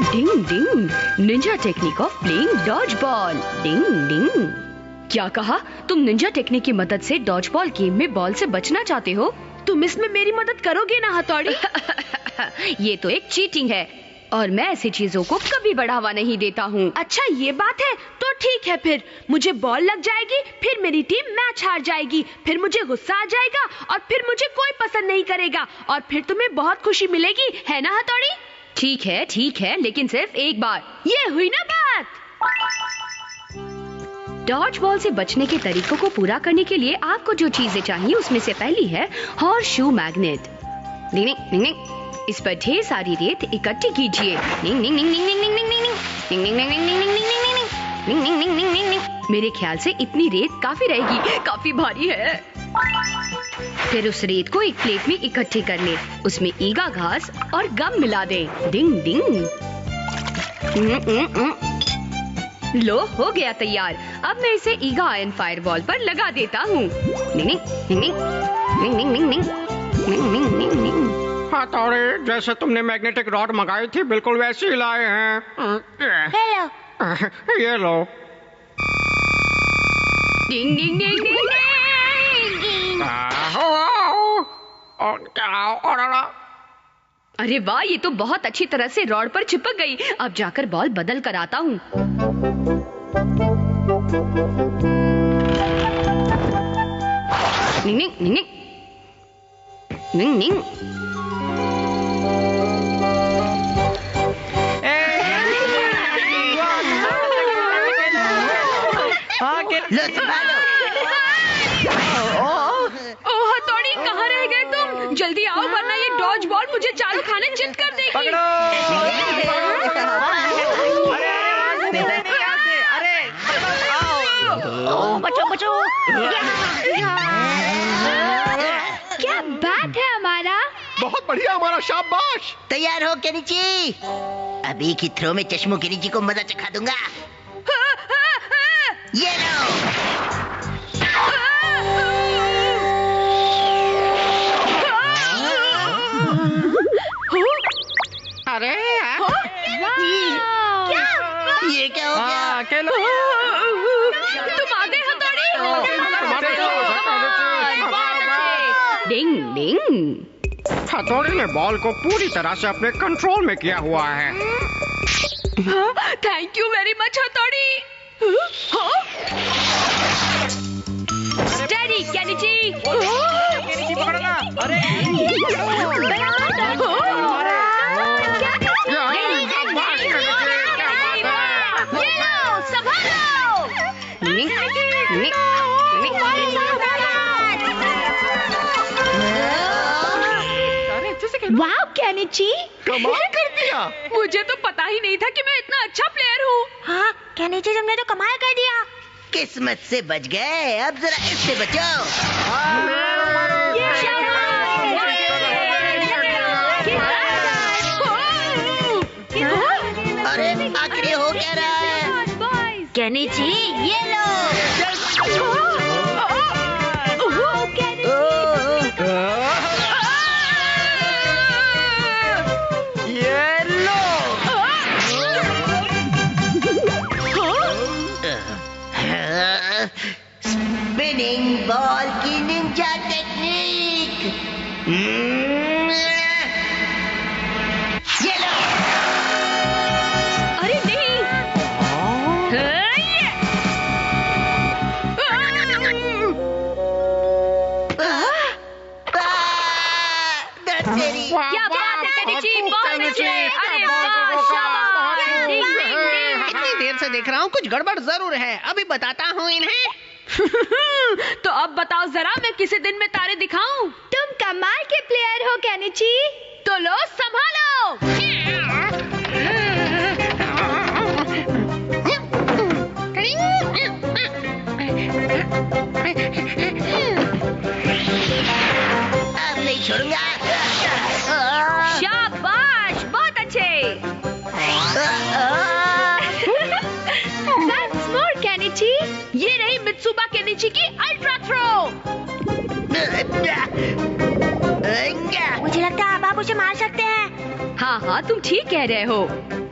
Ding ding, ninja technique of playing dodge ball. Ding ding. क्या कहा? तुम ninja technique की मदद से डॉज बॉल गेम में बॉल से बचना चाहते हो? तुम इसमें मेरी मदद करोगे ना हथौड़ी? ये तो एक चीटिंग है और मैं ऐसी चीजों को कभी बढ़ावा नहीं देता हूँ। अच्छा ये बात है, तो ठीक है फिर। मुझे बॉल लग जाएगी, फिर मेरी टीम मैच हार जाएगी, फिर मुझे गुस्सा आ जाएगा और फिर मुझे कोई पसंद नहीं करेगा और फिर तुम्हें बहुत खुशी मिलेगी, है ना हथौड़ी? ठीक है, लेकिन सिर्फ एक बार। ये हुई ना बात। डॉज बॉल से बचने के तरीकों को पूरा करने के लिए आपको जो चीजें चाहिए उसमें से पहली है हॉर्स शू मैग्नेट। इस पर ढेर सारी रेत इकट्ठी कीजिए। मेरे ख्याल से इतनी रेत काफी रहेगी, काफी भारी है। फिर उस रेत को एक प्लेट में इकट्ठी कर ले, उसमें ईगा घास और गम मिला दे। डिंग डिंग। लो, हो गया तैयार। अब मैं इसे ईगा आयरन फायरबॉल पर लगा देता हूँ। हथौड़ी, जैसे तुमने मैग्नेटिक रॉड मंगाई थी बिल्कुल वैसी ही लाए हैं। हेलो। ये लो। डिंग डिंग डिंग डिंग डिंग। अरे वाह, ये तो बहुत अच्छी तरह से रॉड पर चिपक गई। अब जाकर बॉल बदल कर आता हूँ। निंग निंग निंग निंग। लो संभालो। ओह हथौड़ी, कहाँ रह गए तुम? जल्दी आओ वरना ये डॉज बॉल मुझे चालू खाने जिद कर देगी। पकड़ो। बचो। क्या बात है हमारा। बहुत बढ़िया हमारा, शाबाश। तैयार हो केनिची? अब एक ही थ्रो में चश्मो केनिची को मजा चखा दूंगा। ये लो। अरे ये क्या हो गया? तुम आ गए हथौड़ी। डिंग डिंग। हथौड़ी ने बॉल को पूरी तरह से अपने कंट्रोल में किया हुआ है। थैंक यू वेरी मच हथौड़ी। Steady Kenichi. पकड़ना। अरे वाह केनिची, कमाल कर दिया। मुझे तो पता ही नहीं था कि मैं इतना अच्छा प्लेयर हूँ। हाँ केनिची, तुमने तो कमाल कर दिया। किस्मत से बच गए, अब जरा इससे बचाओ। अरे आखिर ये हो क्या रहा है? केनिची ये लो। स्पिनिंग बॉल की निंजा टेक्निक। ये लो। अरे नहीं। क्या बात है केनिची, बहुत अच्छे। अरे वाह, शाबाश। इतनी देर से देख रहा हूँ, कुछ गड़बड़ जरूर है। अभी बताता हूँ इन्हें। तो अब बताओ जरा, मैं किसी दिन में तारे दिखाऊं? तुम कमाल के प्लेयर हो केनिची। तो लो संभालो। अब नहीं छोड़ूंगा। शाबाश, बहुत अच्छे। Once more Kenichi. ये रही मित्सुबा केनिची की अल्ट्रा थ्रो। मुझे लगता है अब आप उसे मार सकते हैं। हाँ हाँ, तुम ठीक कह रहे हो।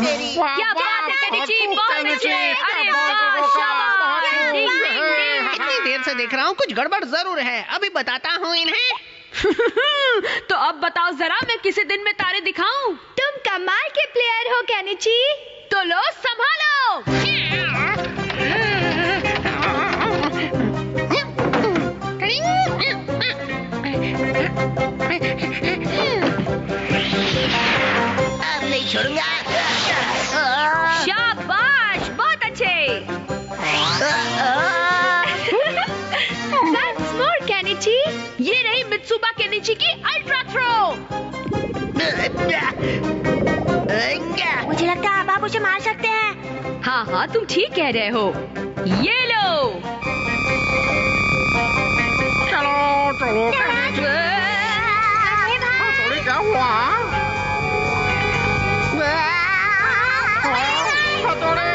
तेरी। क्या बात है केनिची, बहुत अच्छे। अरे वाह, शाबाश। डिंग, डिंग, डिंग। इतनी देर से देख रहा हूँ, कुछ गड़बड़ जरूर है। अभी बताता हूँ इन्हें। तो अब बताओ जरा, मैं किसी दिन में तारे दिखाऊं? तुम कमाल के प्लेयर हो केनिची। तो लो संभालो। अब नहीं छोड़ूंगा। शाबाश, बहुत अच्छे। Once more Kenichi. ये रही मित्सुबा केनिची की अल्ट्रा थ्रो। मुझे लगता है अब आप उसे मार सकते हैं। हाँ हाँ, तुम ठीक कह रहे हो। ये लो। चलो चलो थोड़ी क्या हुआ? हथौड़ी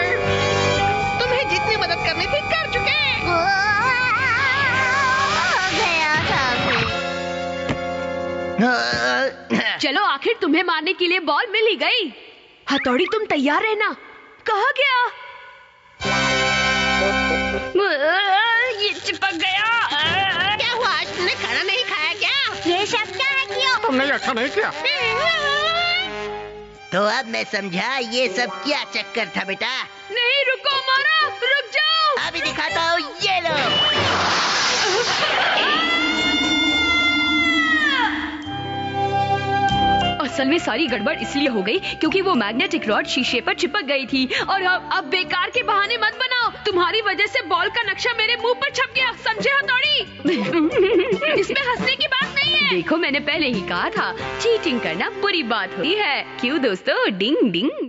तुम्हें जितनी मदद करनी थी कर चुके। चलो, आखिर तुम्हें मारने के लिए बॉल मिल ही गई। हथौड़ी, तुम तैयार रहना। कहाँ गया? ये चिपक गया। क्या हुआ, आज तुमने खाना नहीं खाया क्या? ये सब क्या है क्यों? तुमने अच्छा नहीं किया। तो अब मैं समझा ये सब क्या चक्कर था बेटा। नहीं, रुको मारा, रुक जाओ। अभी दिखाता हूँ, ये लो। असल में सारी गड़बड़ इसलिए हो गई क्योंकि वो मैग्नेटिक रॉड शीशे पर चिपक गई थी। और अब बेकार के बहाने मत बनाओ। तुम्हारी वजह से बॉल का नक्शा मेरे मुंह पर छप गया, समझे हथौड़ी? इसमें हंसने की बात नहीं है। देखो, मैंने पहले ही कहा था, चीटिंग करना बुरी बात होती है। क्यों दोस्तों? डिंग डिंग।